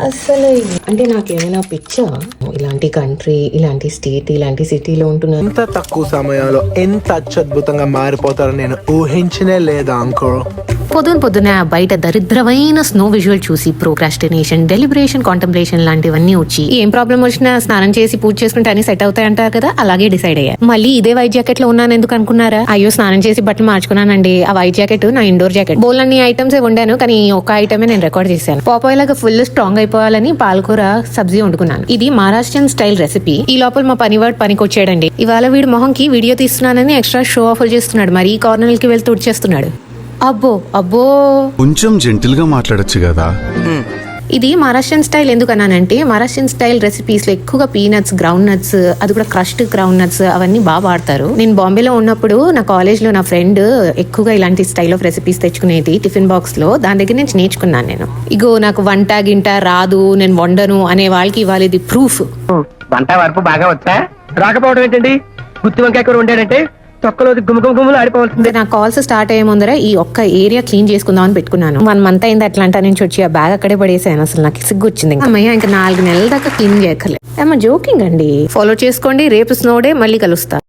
అసలు అంటే నాకేమైనా పిచ్చా ఇలాంటి కంట్రీ, ఇలాంటి స్టేట్, ఇలాంటి సిటీలో ఉంటున్నాను. ఇంత తక్కువ సమయంలో ఎంత అత్యద్భుతంగా మారిపోతారో నేను ఊహించనే లేదా అంకుల్. పొద్దున బయట దరిద్రమైన స్నో విజువల్ చూసి ప్రోక్రాస్టినేషన్, డెలిబరేషన్, కాంటంప్లేషన్ లాంటివన్నీ వచ్చి ఏం ప్రాబ్లం వచ్చినా స్నానం చేసి పూజ చేసుకుంటే అన్ని సెట్ అవుతాయి అంటారు కదా, అలాగే డిసైడ్ అయ్యా. మళ్ళీ ఇదే వైట్ జాకెట్ లో ఉన్నాను ఎందుకు అనుకున్నారా? అయ్యో స్నానం చేసి బట్టలు మార్చుకున్నానండి. ఆ వైట్ జాకెట్ నా ఇండోర్ జాకెట్. బోల్ అన్ని ఐటమ్స్ వండాను కానీ ఒక ఐటమే నేను రికార్డ్ చేశాను. పాపాయ్ లాగా ఫుల్ స్ట్రాంగ్ అయిపోవాలని పాలకూర సబ్జీ వండుకున్నాను. ఇది మహారాష్ట్రన్ స్టైల్ రెసిపీ. ఈ లోపల మా పనివాడు పనికి వచ్చాడండి. ఇవాళ వీడి మొహంకి వీడియో తీస్తున్నానని ఎక్స్ట్రా షో ఆఫర్ చేస్తున్నాడు. మరి ఈ కార్నర్ కి వెళ్తూ వచ్చేస్తున్నాడు. అబ్బో కొంచెం జెంటిల్ గా మాట్లాడొచ్చు కదా. ఇది మహారాష్ట్రన్ స్టైల్ ఎందుకన్నానంటే మహారాష్ట్రన్ స్టైల్ రెసిపీస్ లో ఎక్కువగా పీనట్స్, గ్రౌండ్ నట్స్, అది కూడా క్రష్డ్ గ్రౌండ్ నట్స్ అవన్నీ బాగా వాడతారు. నేను బాంబేలో ఉన్నప్పుడు నా కాలేజ్ లో నా ఫ్రెండ్ ఎక్కువగా ఇలాంటి స్టైల్ ఆఫ్ రెసిపీస్ తెచ్చుకునేది టిఫిన్ బాక్స్ లో. దాని దగ్గర నుంచి నేర్చుకున్నాను నేను. ఇగో నాకు వంట గింట రాదు, నేను వండను అనే వాళ్ళకి ఇవాళ ఇది ప్రూఫ్. వంట వరకు బాగా వచ్చా? రాకపోవడం ఏంటండి? గుత్తి వంకాయ కూర వండాడంటే తొక్కలో గుమ్మలు ఆడిపోవాల్సిందే. నా కాల్స్ స్టార్ట్ అయ్యే ముందర ఈ ఒక్క ఏరియా క్లీన్ చేసుకుందాం అని పెట్టుకున్నాను. 1 month అయింది అట్లాంటా నుంచి వచ్చి ఆ బ్యాగ్ అక్కడే పడేసాను. అసలు నాకు సిగ్గు వచ్చింది. అమ్మయ్య ఇంకా 4 నెలల దాకా క్లీన్ చేయక్కర్లేదు. జోకింగ్ అండి. ఫాలో చేసుకోండి. రేపు స్నో డే, మళ్ళీ కలుస్తా.